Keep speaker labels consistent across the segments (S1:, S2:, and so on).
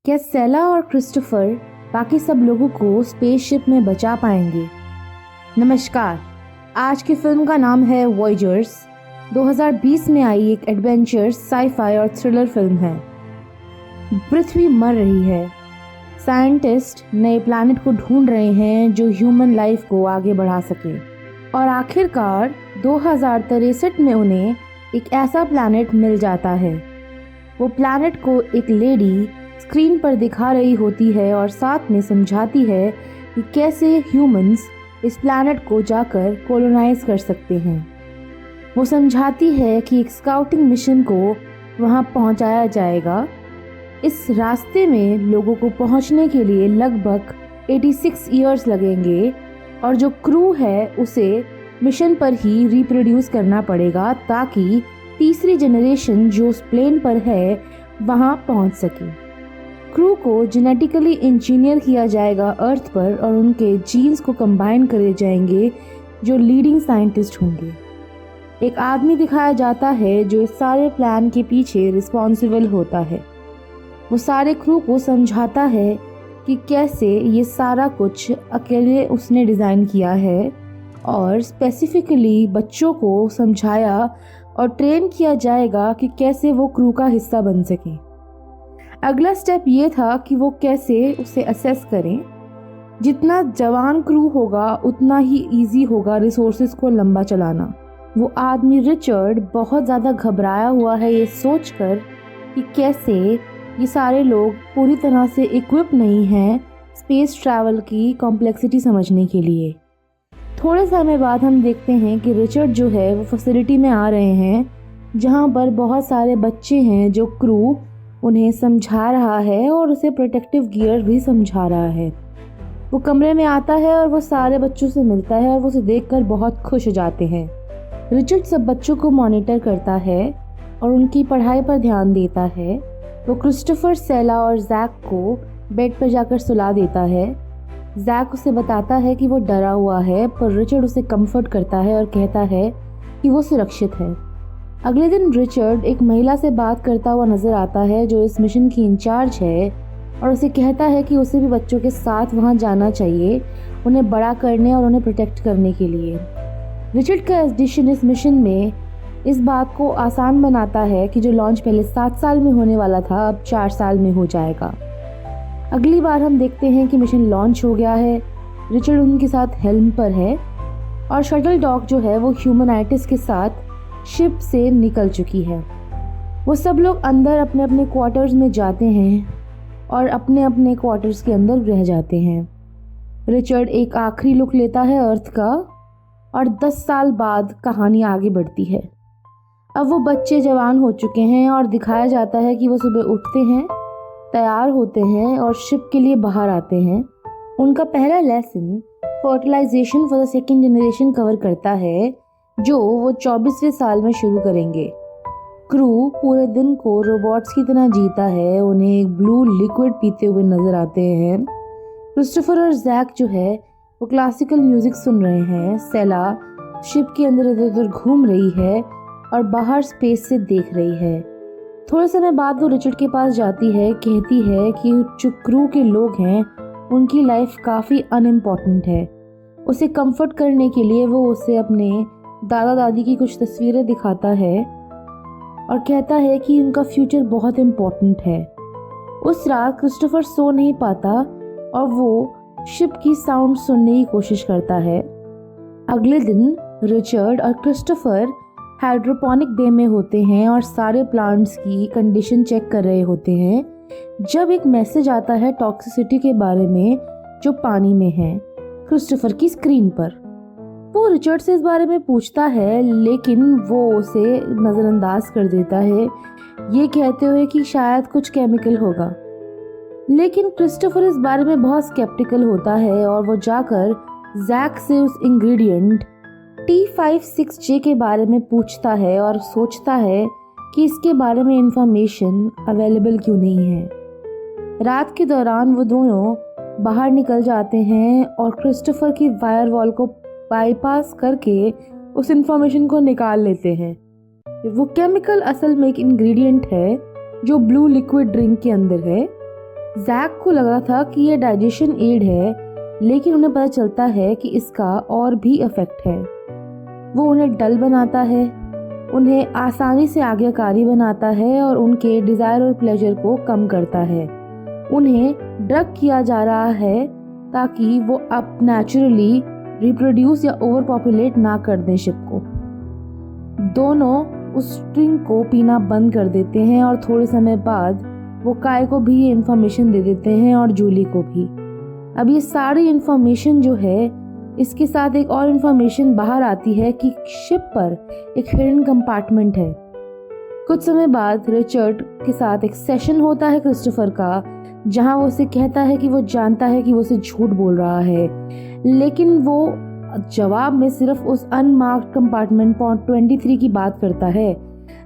S1: क्या सेला और क्रिस्टोफर बाकी सब लोगों को स्पेसशिप में बचा पाएंगे? नमस्कार। आज की फिल्म का नाम है वॉयजर्स। 2020 में आई एक एडवेंचर, साई-फाई और थ्रिलर फिल्म है। पृथ्वी मर रही है। साइंटिस्ट नए प्लैनेट को ढूंढ रहे हैं जो ह्यूमन लाइफ को आगे बढ़ा सके, और आखिरकार 2063 में उन्हें एक ऐसा प्लैनेट मिल जाता है। वो प्लैनेट को एक लेडी स्क्रीन पर दिखा रही होती है और साथ में समझाती है कि कैसे ह्यूमंस इस प्लैनेट को जाकर कॉलोनाइज कर सकते हैं। वो समझाती है कि एक स्काउटिंग मिशन को वहां पहुंचाया जाएगा। इस रास्ते में लोगों को पहुंचने के लिए लगभग 86 ईयर्स लगेंगे, और जो क्रू है उसे मिशन पर ही रिप्रोड्यूस करना पड़ेगा ताकि तीसरी जनरेशन जो उस प्लेन पर है वहां पहुंच सके। क्रू को जेनेटिकली इंजीनियर किया जाएगा अर्थ पर, और उनके जीन्स को कंबाइन करे जाएंगे जो लीडिंग साइंटिस्ट होंगे। एक आदमी दिखाया जाता है जो इस सारे प्लान के पीछे रिस्पॉन्सिबल होता है। वो सारे क्रू को समझाता है कि कैसे ये सारा कुछ अकेले उसने डिज़ाइन किया है, और स्पेसिफिकली बच्चों को समझाया और ट्रेन किया जाएगा कि कैसे वो क्रू का हिस्सा बन सकें। अगला स्टेप ये था कि वो कैसे उसे असेस करें। जितना जवान क्रू होगा उतना ही इजी होगा रिसोर्सेज को लंबा चलाना। वो आदमी रिचर्ड बहुत ज़्यादा घबराया हुआ है ये सोचकर कि कैसे ये सारे लोग पूरी तरह से इक्विप नहीं हैं स्पेस ट्रैवल की कॉम्प्लेक्सिटी समझने के लिए। थोड़े समय बाद हम देखते हैं कि रिचर्ड जो है वो फैसिलिटी में आ रहे हैं जहाँ पर बहुत सारे बच्चे हैं जो क्रू उन्हें समझा रहा है और उसे प्रोटेक्टिव गियर भी समझा रहा है। वो कमरे में आता है और वो सारे बच्चों से मिलता है और वो उसे देखकर बहुत खुश हो जाते हैं। रिचर्ड सब बच्चों को मॉनिटर करता है और उनकी पढ़ाई पर ध्यान देता है। वो क्रिस्टोफर, सेला और जैक को बेड पर जाकर सुला देता है। जैक उसे बताता है कि वो डरा हुआ है, पर रिचर्ड उसे कंफर्ट करता है और कहता है कि वो सुरक्षित है। अगले दिन रिचर्ड एक महिला से बात करता हुआ नजर आता है जो इस मिशन की इंचार्ज है, और उसे कहता है कि उसे भी बच्चों के साथ वहां जाना चाहिए, उन्हें बड़ा करने और उन्हें प्रोटेक्ट करने के लिए। रिचर्ड का एडिशन इस मिशन में इस बात को आसान बनाता है कि जो लॉन्च पहले 7 साल में होने वाला था अब 4 साल में हो जाएगा। अगली बार हम देखते हैं कि मिशन लॉन्च हो गया है। रिचर्ड उनके साथ हेल्म पर है, और शटल डॉक जो है वो ह्यूमनाइटिस के साथ शिप से निकल चुकी है। वो सब लोग अंदर अपने अपने क्वार्टर्स में जाते हैं और अपने अपने क्वार्टर्स के अंदर रह जाते हैं। रिचर्ड एक आखिरी लुक लेता है अर्थ का, और 10 साल बाद कहानी आगे बढ़ती है। अब वो बच्चे जवान हो चुके हैं और दिखाया जाता है कि वो सुबह उठते हैं, तैयार होते हैं और शिप के लिए बाहर आते हैं। उनका पहला lesson fertilisation for the second generation cover करता है जो वो 24वें साल में शुरू करेंगे। क्रू पूरे दिन को रोबोट्स की तरह जीता है। उन्हें एक ब्लू लिक्विड पीते हुए नजर आते हैं। क्रिस्टोफर और जैक जो है वो क्लासिकल म्यूजिक सुन रहे हैं। सेला शिप के अंदर इधर उधर घूम रही है और बाहर स्पेस से देख रही है। थोड़े समय बाद वो रिचर्ड के पास जाती है, कहती है कि जो क्रू के लोग हैं उनकी लाइफ काफ़ी अनइम्पॉर्टेंट है। उसे कंफर्ट करने के लिए वो उसे अपने दादा दादी की कुछ तस्वीरें दिखाता है और कहता है कि उनका फ्यूचर बहुत इम्पोर्टेंट है। उस रात क्रिस्टोफर सो नहीं पाता और वो शिप की साउंड सुनने की कोशिश करता है। अगले दिन रिचर्ड और क्रिस्टोफर हाइड्रोपोनिक बे में होते हैं और सारे प्लांट्स की कंडीशन चेक कर रहे होते हैं जब एक मैसेज आता है टॉक्सिसिटी के बारे में जो पानी में है क्रिस्टोफर की स्क्रीन पर। वो रिचर्ड से इस बारे में पूछता है, लेकिन वो उसे नज़रअंदाज कर देता है ये कहते हुए कि शायद कुछ केमिकल होगा। लेकिन क्रिस्टोफर इस बारे में बहुत स्केप्टिकल होता है और वो जाकर जैक से उस इंग्रेडिएंट T56J के बारे में पूछता है और सोचता है कि इसके बारे में इंफॉर्मेशन अवेलेबल क्यों नहीं है। रात के दौरान वो दोनों बाहर निकल जाते हैं और क्रिस्टोफर की वायर वॉल को बाईपास करके उस इंफॉर्मेशन को निकाल लेते हैं। वो केमिकल असल में एक इंग्रेडिएंट है जो ब्लू लिक्विड ड्रिंक के अंदर है। जैक को लग रहा था कि ये डाइजेशन एड है, लेकिन उन्हें पता चलता है कि इसका और भी इफेक्ट है। वो उन्हें डल बनाता है, उन्हें आसानी से आज्ञाकारी बनाता है और उनके डिज़ायर और प्लेजर को कम करता है। उन्हें ड्रग किया जा रहा है ताकि वो अब नेचुरली रिप्रोड्यूस या ओवर पॉपुलेट ना कर दें शिप को। दोनों उस स्ट्रिंग को पीना बंद कर देते हैं और थोड़े समय बाद वो काय को भी ये इन्फॉर्मेशन दे देते हैं और जूली को भी। अब ये सारी इन्फॉर्मेशन जो है, इसके साथ एक और इन्फॉर्मेशन बाहर आती है कि शिप पर एक हिडन कंपार्टमेंट है। कुछ समय बाद रिचर्ड के साथ एक सेशन होता है क्रिस्टोफर का, जहां वो उसे कहता है कि वो जानता है कि वो उसे झूठ बोल रहा है, लेकिन वो जवाब में सिर्फ उस अनमार्क्ड कंपार्टमेंट पॉइंट 23 की बात करता है।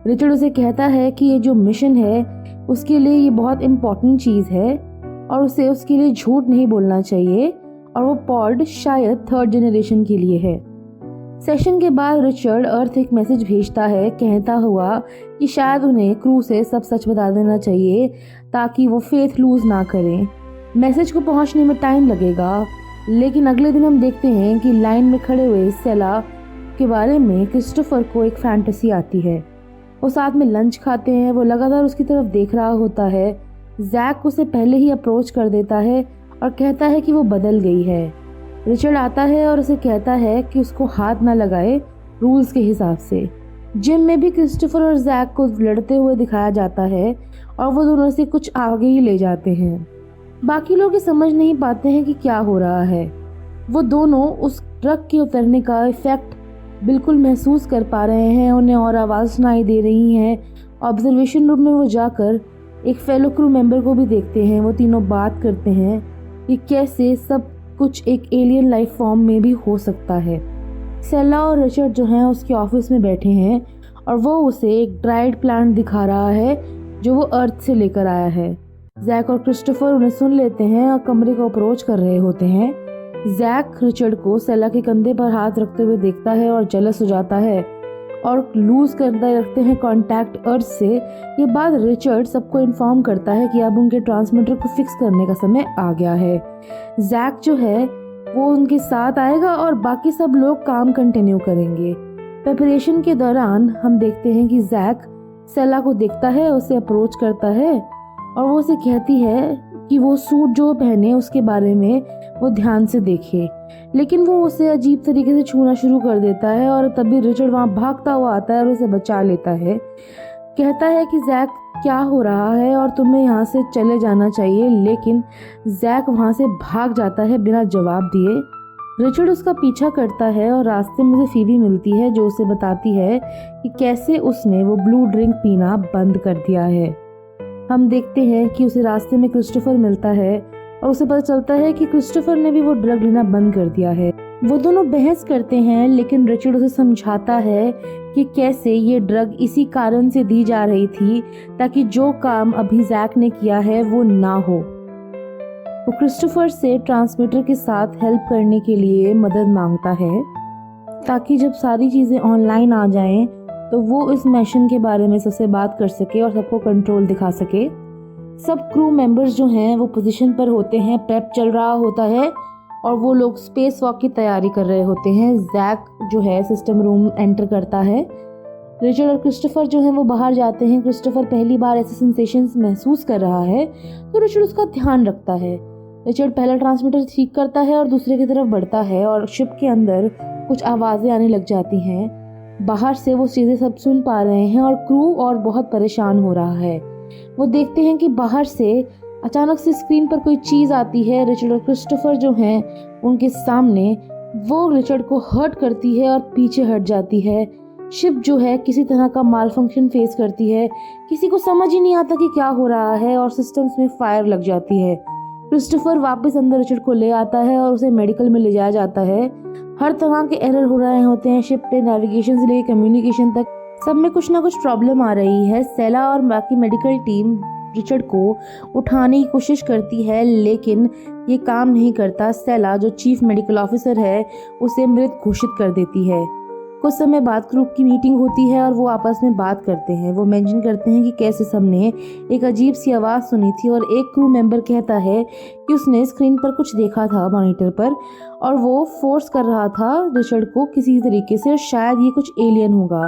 S1: रिचर्ड उसे कहता है कि ये जो मिशन है उसके लिए ये बहुत इम्पोर्टेंट चीज़ है और उसे उसके लिए झूठ नहीं बोलना चाहिए, और वो पॉड शायद 3rd जनरेशन के लिए है। सेशन के बाद रिचर्ड अर्थ एक मैसेज भेजता है कहता हुआ कि शायद उन्हें क्रू से सब सच बता देना चाहिए ताकि वो फेथ लूज ना करें। मैसेज को पहुंचने में टाइम लगेगा, लेकिन अगले दिन हम देखते हैं कि लाइन में खड़े हुए सेला के बारे में क्रिस्टोफर को एक फैंटेसी आती है। वो साथ में लंच खाते हैं, वो लगातार उसकी तरफ देख रहा होता है। जैक उसे पहले ही अप्रोच कर देता है और कहता है कि वो बदल गई है। रिचर्ड आता है और उसे कहता है कि उसको हाथ ना लगाए रूल्स के हिसाब से। जिम में भी क्रिस्टोफर और जैक को लड़ते हुए दिखाया जाता है और वो दोनों से कुछ आगे ही ले जाते हैं। बाकी लोग ये समझ नहीं पाते हैं कि क्या हो रहा है। वो दोनों उस ट्रक के उतरने का इफेक्ट बिल्कुल महसूस कर पा रहे हैं, उन्हें और आवाज़ सुनाई दे रही हैं। ऑब्जर्वेशन रूम में वो जाकर एक फेलो क्रू मेंबर को भी देखते हैं। वो तीनों बात करते हैं कि कैसे सब कुछ एक एलियन लाइफ फॉर्म में भी हो सकता है। सेला और रिचर्ड जो हैं उसके ऑफिस में बैठे हैं और वो उसे एक ड्राइड प्लांट दिखा रहा है जो वो अर्थ से लेकर आया है। जैक और क्रिस्टोफर उन्हें सुन लेते हैं और कमरे को अप्रोच कर रहे होते हैं। जैक रिचर्ड को सेला के कंधे पर हाथ रखते हुए देखता है और जेलस हो जाता है और लूज करते रखते हैं कांटेक्ट अर्थ से। ये बात रिचर्ड सबको इन्फॉर्म करता है कि अब उनके ट्रांसमीटर को फिक्स करने का समय आ गया है। जैक जो है वो उनके साथ आएगा और बाकी सब लोग काम कंटिन्यू करेंगे। प्रिपरेशन के दौरान हम देखते हैं कि जैक सेला को देखता है, उसे अप्रोच करता है और वो उसे कहती है कि वो सूट जो पहने उसके बारे में वो ध्यान से देखे, लेकिन वो उसे अजीब तरीके से छूना शुरू कर देता है और तभी रिचर्ड वहाँ भागता हुआ आता है और उसे बचा लेता है। कहता है कि जैक क्या हो रहा है और तुम्हें यहाँ से चले जाना चाहिए, लेकिन जैक वहाँ से भाग जाता है बिना जवाब दिए। रिचर्ड उसका पीछा करता है और रास्ते में उसे फीबी मिलती है जो उसे बताती है कि कैसे उसने वो ब्लू ड्रिंक पीना बंद कर दिया है। हम देखते हैं कि उसे रास्ते में क्रिस्टोफर मिलता है और उसे पता चलता है कि क्रिस्टोफर ने भी वो ड्रग लेना बंद कर दिया है। वो दोनों बहस करते हैं, लेकिन रिचर्ड उसे समझाता है कि कैसे ये ड्रग इसी कारण से दी जा रही थी ताकि जो काम अभी जैक ने किया है वो ना हो। वो क्रिस्टोफर से ट्रांसमीटर के साथ हेल्प करने के लिए मदद मांगता है ताकि जब सारी चीज़ें ऑनलाइन आ जाएं तो वो इस मिशन के बारे में सबसे बात कर सके और सबको कंट्रोल दिखा सके। सब क्रू मेंबर्स जो हैं वो पोजीशन पर होते हैं, प्रेप चल रहा होता है और वो लोग स्पेस वॉक की तैयारी कर रहे होते हैं। जैक जो है सिस्टम रूम एंटर करता है। रिचर्ड और क्रिस्टोफर जो हैं वो बाहर जाते हैं। क्रिस्टोफर पहली बार ऐसे सेंसेशंस महसूस कर रहा है तो रिचर्ड उसका ध्यान रखता है। रिचर्ड पहला ट्रांसमीटर ठीक करता है और दूसरे की तरफ बढ़ता है और शिप के अंदर कुछ आवाज़ें आने लग जाती हैं। बाहर से वो चीज़ें सब सुन पा रहे हैं और क्रू और बहुत परेशान हो रहा है। वो देखते हैं कि बाहर से अचानक से स्क्रीन पर कोई चीज़ आती है। रिचर्ड और क्रिस्टोफर जो हैं उनके सामने, वो रिचर्ड को हर्ट करती है और पीछे हट जाती है। शिप जो है किसी तरह का माल फंक्शन फेस करती है। किसी को समझ ही नहीं आता कि क्या हो रहा है और सिस्टम्स में फायर लग जाती है। क्रिस्टोफर वापस अंदर रिचर्ड को ले आता है और उसे मेडिकल में ले जाया जाता है। हर तरह के एरर हो रहे होते हैं शिप पे, नेविगेशन से लेकर कम्युनिकेशन तक सब में कुछ ना कुछ प्रॉब्लम आ रही है। सेला और बाकी मेडिकल टीम रिचर्ड को उठाने की कोशिश करती है, लेकिन ये काम नहीं करता। सेला जो चीफ मेडिकल ऑफिसर है उसे मृत घोषित कर देती है। कुछ समय बाद क्रू की मीटिंग होती है और वो आपस में बात करते हैं। वो मेंशन करते हैं कि कैसे सबने एक अजीब सी आवाज़ सुनी थी और एक क्रू मेंबर कहता है कि उसने स्क्रीन पर कुछ देखा था मॉनिटर पर और वो फोर्स कर रहा था रिचर्ड को किसी तरीके से और शायद ये कुछ एलियन होगा।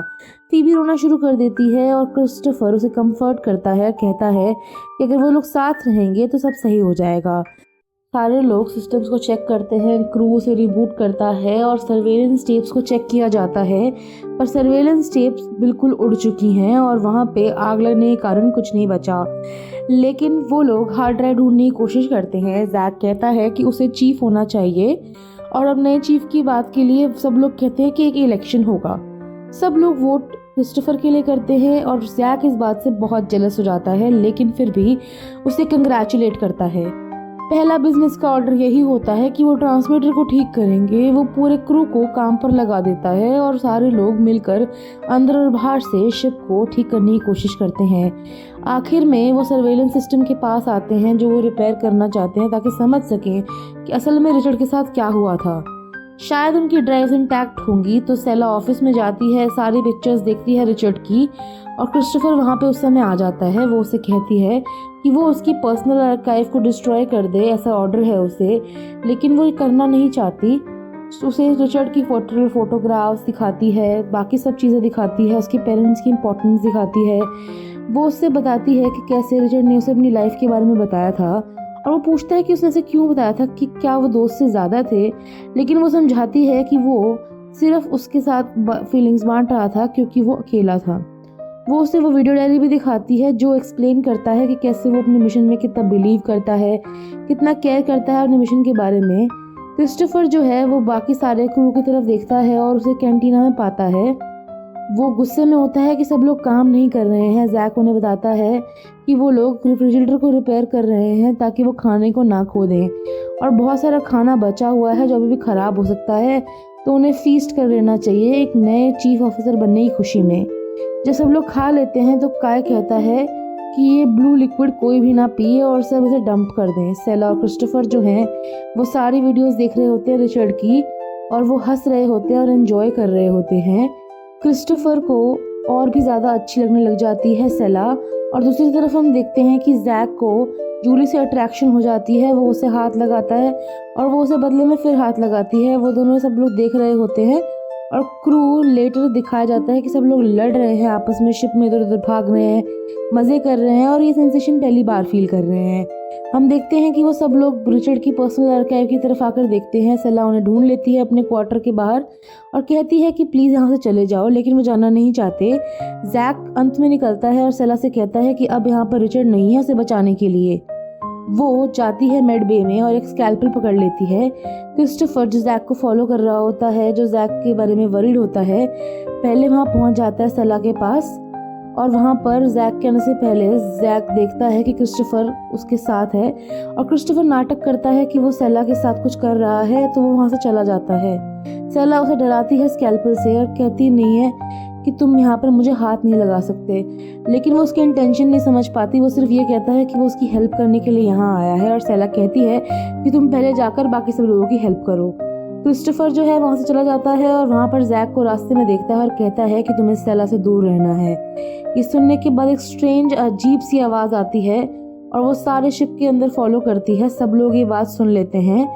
S1: फीबी रोना शुरू कर देती है और क्रिस्टोफर उसे कंफर्ट करता है, कहता है कि अगर वो लोग साथ रहेंगे तो सब सही हो जाएगा। सारे लोग सिस्टम्स को चेक करते हैं, क्रू उसे रिबूट करता है और सर्वेलेंस टेप्स को चेक किया जाता है, पर सर्वेलेंस टेप्स बिल्कुल उड़ चुकी हैं और वहाँ पे आग लगने के कारण कुछ नहीं बचा। लेकिन वो लोग हार्ड ड्राइव ढूंढने की कोशिश करते हैं। जैक कहता है कि उसे चीफ होना चाहिए और अब नए चीफ की बात के लिए सब लोग कहते हैं कि एक इलेक्शन होगा। सब लोग वोट क्रिस्टोफर के लिए करते हैं और जैक इस बात से बहुत जेलस हो जाता है, लेकिन फिर भी उसे कंग्रेचुलेट करता है। पहला बिजनेस का ऑर्डर यही होता है कि वो ट्रांसमीटर को ठीक करेंगे। वो पूरे क्रू को काम पर लगा देता है और सारे लोग मिलकर अंदर और बाहर से शिप को ठीक करने की कोशिश करते हैं। आखिर में वो सर्वेलेंस सिस्टम के पास आते हैं जो वो रिपेयर करना चाहते हैं ताकि समझ सकें कि असल में रिचर्ड के साथ क्या हुआ था। शायद उनकी ड्राइव्स इंटैक्ट होंगी तो सेला ऑफिस में जाती है, सारी पिक्चर्स देखती है रिचर्ड की और क्रिस्टोफर वहाँ पे उस समय आ जाता है। वो उसे कहती है कि वो उसकी पर्सनल आर्काइव को डिस्ट्रॉय कर दे, ऐसा ऑर्डर है उसे, लेकिन वो ये करना नहीं चाहती। उसे रिचर्ड की फोटोग्राफ्स दिखाती है, बाकी सब चीज़ें दिखाती है, उसके पेरेंट्स की इम्पोर्टेंस दिखाती है। वो उससे बताती है कि कैसे रिचर्ड ने उसे अपनी लाइफ के बारे में बताया था और वो पूछता है कि उसने उसे क्यों बताया था, कि क्या वो दोस्त से ज़्यादा थे, लेकिन वो समझाती है कि वो सिर्फ उसके साथ फीलिंग्स बांट रहा था क्योंकि वो अकेला था। वो उसे वो वीडियो डायरी भी दिखाती है जो एक्सप्लेन करता है कि कैसे वो अपने मिशन में कितना बिलीव करता है, कितना केयर करता है अपने मिशन के बारे में। क्रिस्टोफर जो है वो बाकी सारे क्रू की तरफ देखता है और उसे कैंटीना में पाता है। वो गुस्से में होता है कि सब लोग काम नहीं कर रहे हैं। जैक उन्हें बताता है कि वो लोग रेफ्रिजरेटर को रिपेयर कर रहे हैं ताकि वो खाने को ना खो दें और बहुत सारा खाना बचा हुआ है जो अभी भी ख़राब हो सकता है, तो उन्हें फीस्ट कर लेना चाहिए एक नए चीफ ऑफिसर बनने की खुशी में। जब सब लोग खा लेते हैं तो काय कहता है कि ये ब्लू लिक्विड कोई भी ना पिए और सब इसे डंप कर दें। सेला और क्रिस्टोफर जो हैं वो सारी वीडियोस देख रहे होते हैं रिचर्ड की और वो हंस रहे होते हैं और एंजॉय कर रहे होते हैं। क्रिस्टोफर को और भी ज़्यादा अच्छी लगने लग जाती है सेला, और दूसरी तरफ हम देखते हैं कि जैक को जूली से अट्रैक्शन हो जाती है। वो उसे हाथ लगाता है और वो उसे बदले में फिर हाथ लगाती है। वो दोनों सब लोग देख रहे होते हैं और क्रू लेटर दिखाया जाता है कि सब लोग लड़ रहे हैं आपस में, शिप में इधर उधर भाग रहे हैं, मज़े कर रहे हैं और ये सेंसेशन पहली बार फील कर रहे हैं। हम देखते हैं कि वो सब लोग रिचर्ड की पर्सनल आर्काइव की तरफ आकर देखते हैं। सेला उन्हें ढूंढ लेती है अपने क्वार्टर के बाहर और कहती है कि प्लीज़ यहाँ से चले जाओ, लेकिन वो जाना नहीं चाहते। जैक अंत में निकलता है और सेला से कहता है कि अब यहाँ पर रिचर्ड नहीं है उसे बचाने के लिए। वो जाती है मेड बे में और एक स्कैल्पल पकड़ लेती है। क्रिस्टोफर जो जैक को फॉलो कर रहा होता है, जो जैक के बारे में वरीड होता है, पहले वहाँ पहुँच जाता है सेला के पास और वहाँ पर जैक के आने से पहले जैक देखता है कि क्रिस्टोफर उसके साथ है और क्रिस्टोफर नाटक करता है कि वो सेला के साथ कुछ कर रहा है, तो वो वहाँ से चला जाता है। सेला उसे डराती है स्कैल्पल से और कहती नहीं है कि तुम यहाँ पर मुझे हाथ नहीं लगा सकते, लेकिन वो उसकी इंटेंशन नहीं समझ पाती। वो सिर्फ ये कहता है कि वो उसकी हेल्प करने के लिए यहाँ आया है और सेला कहती है कि तुम पहले जाकर बाकी सब लोगों की हेल्प करो। क्रिस्टोफर जो है वहाँ से चला जाता है और वहाँ पर जैक को रास्ते में देखता है और कहता है कि तुम्हें सेला से दूर रहना है। ये सुनने के बाद एक स्ट्रेंज अजीब सी आवाज़ आती है और वो सारे शिप के अंदर फॉलो करती है। सब लोग ये बात सुन लेते हैं।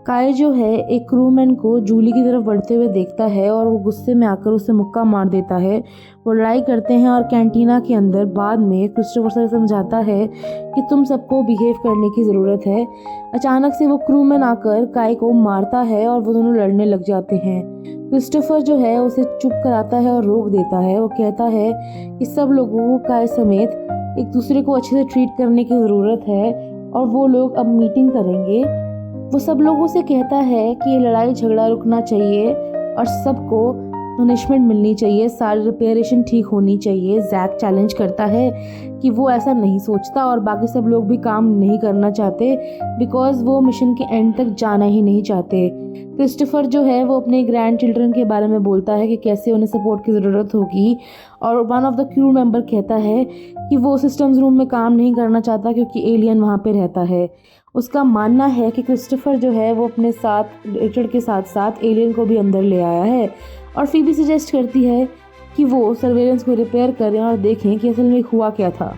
S1: काय जो है एक क्रूमैन को जूली की तरफ बढ़ते हुए देखता है और वो गुस्से में आकर उसे मुक्का मार देता है। वो लड़ाई करते हैं और कैंटीना के अंदर बाद में क्रिस्टोफर से समझाता है कि तुम सबको बिहेव करने की ज़रूरत है। अचानक से वो क्रूमैन आकर काय को मारता है और वो दोनों लड़ने लग जाते हैं। क्रिस्टोफर जो है उसे चुप कराता है और रोक देता है। वो कहता है कि सब लोगों को काय समेत एक दूसरे को अच्छे से ट्रीट करने की ज़रूरत है और वो लोग अब मीटिंग करेंगे। वो सब लोगों से कहता है कि ये लड़ाई झगड़ा रुकना चाहिए और सबको पनिशमेंट मिलनी चाहिए, सारी रिपेयरेशन ठीक होनी चाहिए। जैक चैलेंज करता है कि वो ऐसा नहीं सोचता और बाकी सब लोग भी काम नहीं करना चाहते बिकॉज वो मिशन के एंड तक जाना ही नहीं चाहते। क्रिस्टोफर जो है वो अपने ग्रैंड चिल्ड्रन के बारे में बोलता है कि कैसे उन्हें सपोर्ट की ज़रूरत होगी और one of the crew member कहता है कि वो सिस्टम्स रूम में काम नहीं करना चाहता क्योंकि एलियन वहाँ पे रहता है। उसका मानना है कि क्रिस्टोफर जो है वो अपने साथ रिचर्ड के साथ साथ एलियन को भी अंदर ले आया है और फीबी सजेस्ट करती है कि वो सर्वेलेंस को रिपेयर करें और देखें कि असल में हुआ क्या था।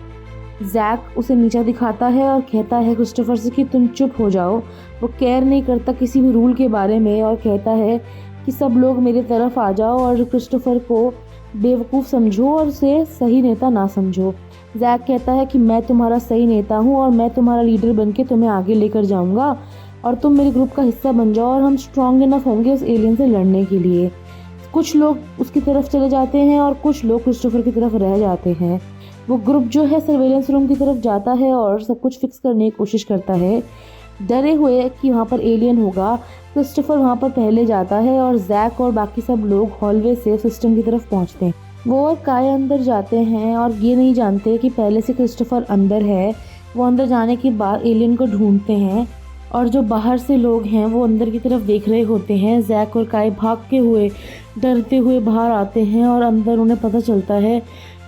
S1: जैक उसे नीचा दिखाता है और कहता है क्रिस्टोफर से कि तुम चुप हो जाओ। वो केयर नहीं करता किसी भी रूल के बारे में और कहता है कि सब लोग मेरी तरफ आ जाओ और क्रिस्टोफर को बेवकूफ़ समझो और उसे सही नेता ना समझो। जैक कहता है कि मैं तुम्हारा सही नेता हूँ और मैं तुम्हारा लीडर बनके तुम्हें आगे लेकर जाऊँगा और तुम मेरे ग्रुप का हिस्सा बन जाओ और हम स्ट्रॉन्ग इनफ होंगे उस एलियन से लड़ने के लिए। कुछ लोग उसकी तरफ चले जाते हैं और कुछ लोग क्रिस्टोफर की तरफ रह जाते हैं। वो ग्रुप जो है सर्वेलेंस रूम की तरफ जाता है और सब कुछ फिक्स करने की कोशिश करता है। डरे हुए कि वहाँ पर एलियन होगा, क्रिस्टोफर वहाँ पर पहले जाता है और जैक और बाकी सब लोग हॉलवे से सिस्टम की तरफ पहुँचते हैं। वो और काय अंदर जाते हैं और ये नहीं जानते कि पहले से क्रिस्टोफर अंदर है। वो अंदर जाने के बाद एलियन को ढूंढते हैं और जो बाहर से लोग हैं वो अंदर की तरफ देख रहे होते हैं। जैक और काय भागते हुए डरते हुए बाहर आते हैं और अंदर उन्हें पता चलता है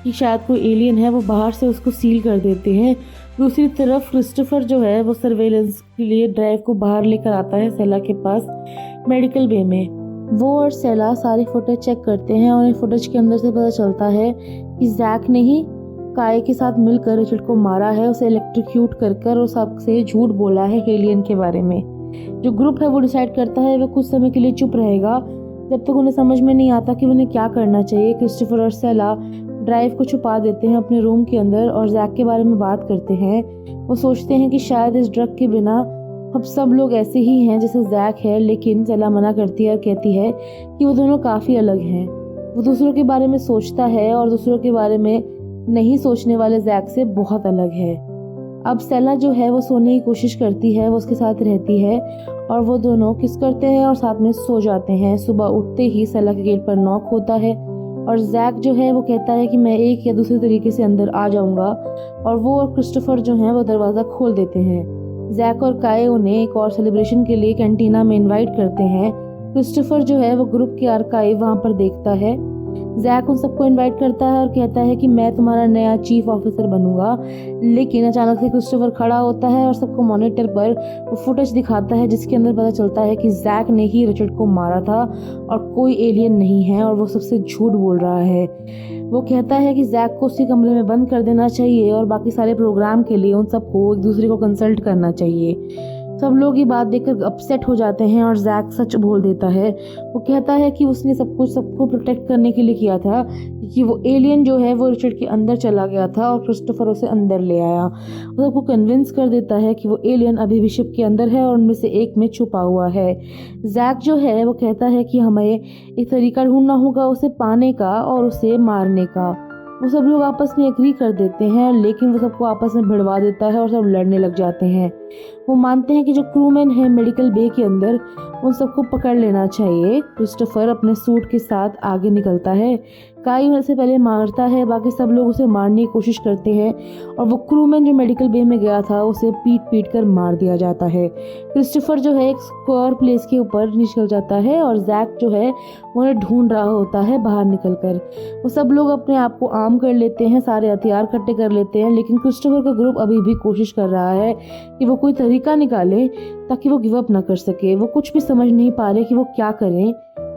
S1: कि शायद कोई एलियन है। वो बाहर से उसको सील कर देते हैं। दूसरी तरफ क्रिस्टोफर जो है वो सर्वेलेंस के लिए ड्राइव को बाहर लेकर आता है सेला के पास मेडिकल बे में। वो और सेला सारी फुटेज चेक करते हैं और फुटेज के अंदर से पता चलता है कि जैक ने ही काय के साथ मिलकर रिचर्ड को मारा है, उसे इलेक्ट्रिक्यूट कर और सबसे झूठ बोला है एलियन के बारे में। जो ग्रुप है वो डिसाइड करता है वो कुछ समय के लिए चुप रहेगा जब तक उन्हें समझ में नहीं आता कि उन्हें क्या करना चाहिए। क्रिस्टोफर और सेला ड्राइव को छुपा देते हैं अपने रूम के अंदर और जैक के बारे में बात करते हैं। वो सोचते हैं कि शायद इस ड्रग के बिना अब सब लोग ऐसे ही हैं जैसे जैक है, लेकिन सेला मना करती है और कहती है कि वो दोनों काफ़ी अलग हैं। वो दूसरों के बारे में सोचता है और दूसरों के बारे में नहीं सोचने वाले जैक से बहुत अलग है। अब सेला जो है वो सोने की कोशिश करती है, वो उसके साथ रहती है और वो दोनों किस करते हैं और साथ में सो जाते हैं। सुबह उठते ही सेला के गेट पर नॉक होता है और जैक जो है वो कहता है कि मैं एक या दूसरे तरीके से अंदर आ जाऊंगा और वो और क्रिस्टोफर जो हैं वो दरवाज़ा खोल देते हैं। जैक और काय उन्हें एक और सेलिब्रेशन के लिए कैंटीना में इनवाइट करते हैं। क्रिस्टोफर जो है वो ग्रुप के आर्काइव वहाँ पर देखता है। जैक उन सबको इनवाइट करता है और कहता है कि मैं तुम्हारा नया चीफ ऑफिसर बनूंगा, लेकिन अचानक से क्रिस्टोफर खड़ा होता है और सबको मॉनिटर पर वो फुटेज दिखाता है जिसके अंदर पता चलता है कि जैक ने ही रिचर्ड को मारा था और कोई एलियन नहीं है और वो सबसे झूठ बोल रहा है। वो कहता है कि जैक को उसी कमरे में बंद कर देना चाहिए और बाकी सारे प्रोग्राम के लिए उन सबको एक दूसरे को कंसल्ट करना चाहिए। सब लोग ये बात देखकर अपसेट हो जाते हैं और जैक सच बोल देता है। वो कहता है कि उसने सब कुछ सबको प्रोटेक्ट करने के लिए किया था, कि वो एलियन जो है वो रिचर्ड के अंदर चला गया था और क्रिस्टोफर उसे अंदर ले आया। वो सबको कन्विंस कर देता है कि वो एलियन अभी भी शिप के अंदर है और उनमें से एक में छुपा हुआ है। जैक जो है वो कहता है कि हमें एक तरीका ढूंढना होगा उसे पाने का और उसे मारने का। वो सब लोग आपस में एग्री कर देते हैं, लेकिन वो सबको आपस में भिड़वा देता है और सब लड़ने लग जाते हैं। वो मानते हैं कि जो क्रूमैन है मेडिकल बे के अंदर उन सबको पकड़ लेना चाहिए। क्रिस्टोफर अपने सूट के साथ आगे निकलता है। काई उसे पहले मारता है, बाकी सब लोग उसे मारने की कोशिश करते हैं और वो क्रूमैन जो मेडिकल बे में गया था उसे पीट कर मार दिया जाता है। क्रिस्टोफर जो है एक स्क्वायर प्लेस के ऊपर निकल जाता है और जैक जो है उन्हें ढूंढ रहा होता है बाहर निकलकर। वो सब लोग अपने आप को आर्म कर लेते हैं, सारे हथियार इकट्ठे कर लेते हैं, लेकिन क्रिस्टोफर का ग्रुप अभी भी कोशिश कर रहा है कि वो कोई तरीका निकाले ताकि वो गिव अप ना कर सके। वो कुछ भी समझ नहीं पा रहे कि वो क्या करें।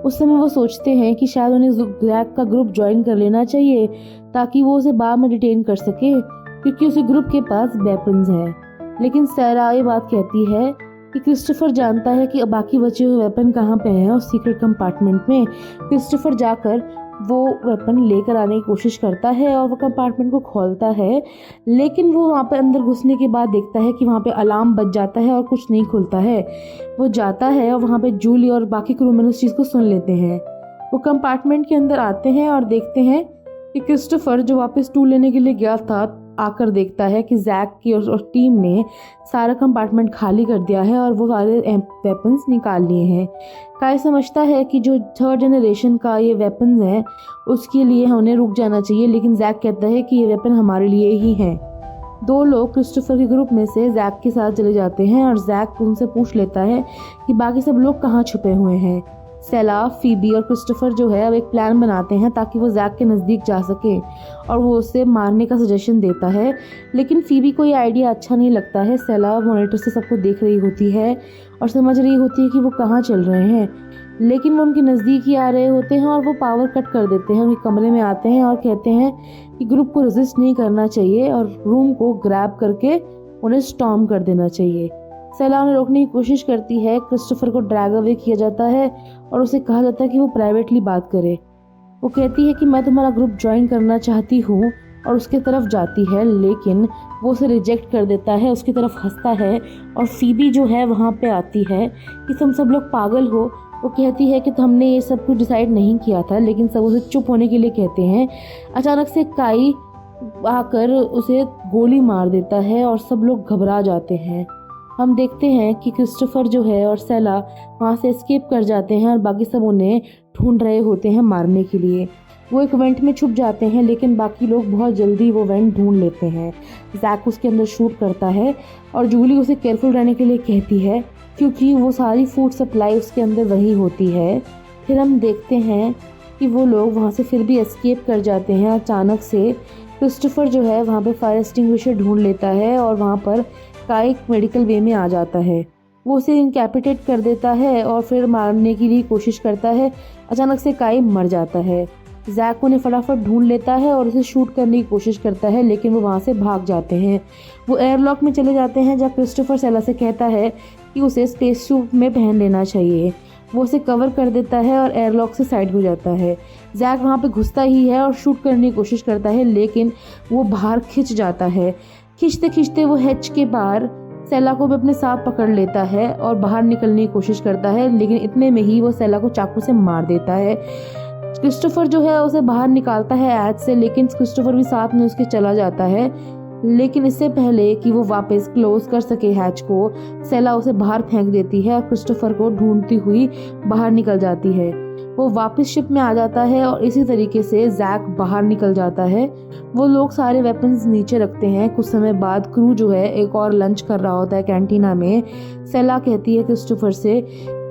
S1: उस समय वो सोचते हैं कि शायद उन्हें जैक का ग्रुप ज्वाइन कर लेना चाहिए ताकि वो उसे बाद में डिटेन कर सके, क्योंकि उसी ग्रुप के पास वेपन्स हैं। लेकिन सैरा ये बात कहती है कि क्रिस्टोफर जानता है कि बाकी बचे हुए वेपन कहाँ पे हैं उस सीक्रेट कंपार्टमेंट में। क्रिस्टोफर जाकर वो वेपन लेकर आने की कोशिश करता है और वो कंपार्टमेंट को खोलता है, लेकिन वो वहाँ पे अंदर घुसने के बाद देखता है कि वहाँ पे अलार्म बज जाता है और कुछ नहीं खुलता है। वो जाता है और वहाँ पे जूली और बाकी क्रूमैन उस चीज़ को सुन लेते हैं। वो कंपार्टमेंट के अंदर आते हैं और देखते हैं कि क्रिस्टोफर जो वापस टूल लेने के लिए गया था आकर देखता है कि जैक की और टीम ने सारा कंपार्टमेंट खाली कर दिया है और वो सारे वेपन्स निकाल लिए हैं। काय समझता है कि जो थर्ड जनरेशन का ये वेपन्स हैं उसके लिए उन्हें रुक जाना चाहिए, लेकिन जैक कहता है कि ये वेपन हमारे लिए ही हैं। दो लोग क्रिस्टोफर के ग्रुप में से जैक के साथ चले जाते हैं और जैक उनसे पूछ लेता है कि बाकी सब लोग कहाँ छुपे हुए हैं। सेला, फीबी और क्रिस्टोफर जो है अब एक प्लान बनाते हैं ताकि वो जैक के नज़दीक जा सके और वो उसे मारने का सजेशन देता है, लेकिन फीबी को ये आइडिया अच्छा नहीं लगता है। सेला मॉनिटर से सबको देख रही होती है और समझ रही होती है कि वो कहाँ चल रहे हैं। लेकिन वो उनके नज़दीक ही आ रहे होते हैं और वो पावर कट कर देते हैं। उनके कमरे में आते हैं और कहते हैं कि ग्रुप को रेजिस्ट नहीं करना चाहिए और रूम को ग्रैब करके उन्हें स्टॉर्म कर देना चाहिए। सेला उन्हें रोकने की कोशिश करती है। क्रिस्टोफर को ड्रैग अवे किया जाता है और उसे कहा जाता है कि वो प्राइवेटली बात करे। वो कहती है कि मैं तुम्हारा ग्रुप ज्वाइन करना चाहती हूँ और उसके तरफ जाती है, लेकिन वो उसे रिजेक्ट कर देता है, उसकी तरफ हंसता है। और फीबी जो है वहाँ पे आती है कि तुम सब लोग पागल हो। वो कहती है कि हमने ये सब कुछ डिसाइड नहीं किया था, लेकिन सब उसे चुप होने के लिए कहते हैं। अचानक से काई आकर उसे गोली मार देता है और सब लोग घबरा जाते हैं। हम देखते हैं कि क्रिस्टोफर जो है और सेला वहाँ से एस्केप कर जाते हैं और बाकी सब उन्हें ढूंढ रहे होते हैं मारने के लिए। वो एक वेंट में छुप जाते हैं, लेकिन बाकी लोग बहुत जल्दी वो वेंट ढूंढ लेते हैं। जैक उसके अंदर शूट करता है और जूली उसे केयरफुल रहने के लिए कहती है, क्योंकि वो सारी फूड सप्लाई उसके अंदर वही होती है। फिर हम देखते हैं कि वो लोग वहाँ से फिर भी एस्केप कर जाते हैं। अचानक से क्रिस्टोफर जो है वहाँ पे फायर एक्सटिंग्विशर ढूंढ लेता है और वहाँ पर काई मेडिकल वे में आ जाता है। वो उसे इनकैपिटेट कर देता है और फिर मारने की लिए कोशिश करता है। अचानक से काई मर जाता है। जैक उन्हें फटाफट ढूंढ लेता है और उसे शूट करने की कोशिश करता है, लेकिन वो वहाँ से भाग जाते हैं। वो एयरलॉक में चले जाते हैं, जहाँ क्रिस्टोफर सेला से कहता है कि उसे स्पेस सूट में पहन लेना चाहिए। वो उसे कवर कर देता है और एयरलॉक से साइड हो जाता है। जैक वहाँ पे घुसता ही है और शूट करने की कोशिश करता है, लेकिन वो बाहर खिंच जाता है। खींचते खींचते वो हैच के बाहर सेला को भी अपने साथ पकड़ लेता है और बाहर निकलने की कोशिश करता है, लेकिन इतने में ही वो सेला को चाकू से मार देता है। क्रिस्टोफर जो है उसे बाहर निकालता है हैच से, लेकिन क्रिस्टोफर भी साथ में उसके चला जाता है। लेकिन इससे पहले कि वो वापस क्लोज कर सके हैच को, सेला उसे बाहर फेंक देती है और क्रिस्टोफर को ढूंढती हुई बाहर निकल जाती है। वो वापस शिप में आ जाता है और इसी तरीके से जैक बाहर निकल जाता है। वो लोग सारे वेपन्स नीचे रखते हैं। कुछ समय बाद क्रू जो है एक और लंच कर रहा होता है कैंटीना में। सेला कहती है क्रिस्टोफर से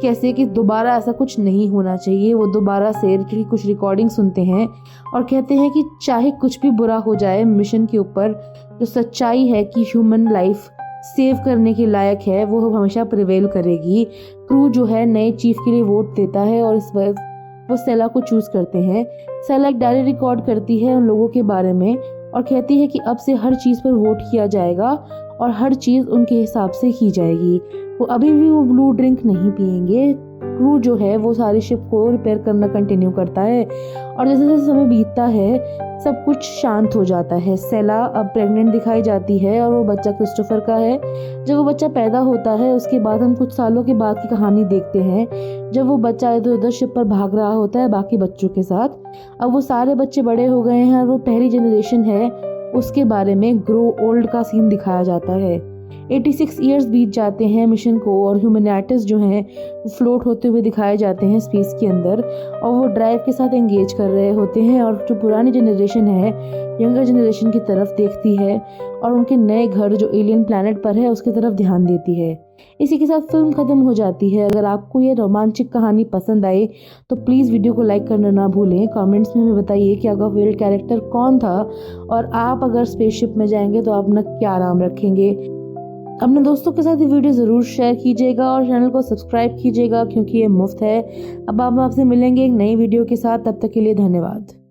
S1: कैसे कि दोबारा ऐसा कुछ नहीं होना चाहिए। वो दोबारा से की कुछ रिकॉर्डिंग सुनते हैं और कहते हैं कि चाहे कुछ भी बुरा हो जाए, मिशन के ऊपर जो सच्चाई है कि ह्यूमन लाइफ सेव करने के लायक है, वो हमेशा प्रिवेल करेगी। क्रू जो है नए चीफ के लिए वोट देता है और इस वक्त वो सेला को चूज करते हैं। सेला एक डायरी रिकॉर्ड करती है उन लोगों के बारे में और कहती है कि अब से हर चीज़ पर वोट किया जाएगा और हर चीज़ उनके हिसाब से की जाएगी। वो अभी भी वो ब्लू ड्रिंक नहीं पिएंगे। क्रू जो है वो सारी शिप को रिपेयर करना कंटिन्यू करता है और जैसे जैसे समय बीतता है सब कुछ शांत हो जाता है। सेला अब प्रेग्नेंट दिखाई जाती है और वो बच्चा क्रिस्टोफर का है। जब वो बच्चा पैदा होता है उसके बाद हम कुछ सालों के बाद की कहानी देखते हैं, जब वो बच्चा इधर उधर शिप पर भाग रहा होता है बाकी बच्चों के साथ। अब वो सारे बच्चे बड़े हो गए हैं और वो पहली जनरेशन है, उसके बारे में ग्रो ओल्ड का सीन दिखाया जाता है। 86 ईयर्स बीत जाते हैं मिशन को और ह्यूमैनिटीज जो हैं फ्लोट होते हुए दिखाए जाते हैं स्पेस के अंदर और वो ड्राइव के साथ एंगेज कर रहे होते हैं और जो पुरानी जनरेशन है यंगर जनरेशन की तरफ देखती है और उनके नए घर जो एलियन प्लैनेट पर है उसकी तरफ ध्यान देती है। इसी के साथ फिल्म खत्म हो जाती है। अगर आपको ये रोमांचक कहानी पसंद आई तो प्लीज़ वीडियो को लाइक करना ना भूलें। कमेंट्स में हमें बताइए कि आपका फेवरेट कैरेक्टर कौन था और आप अगर स्पेसशिप में जाएंगे तो आप अपना क्या नाम रखेंगे। अपने दोस्तों के साथ ये वीडियो ज़रूर शेयर कीजिएगा और चैनल को सब्सक्राइब कीजिएगा क्योंकि ये मुफ्त है। अब आप आपसे मिलेंगे एक नई वीडियो के साथ, तब तक के लिए धन्यवाद।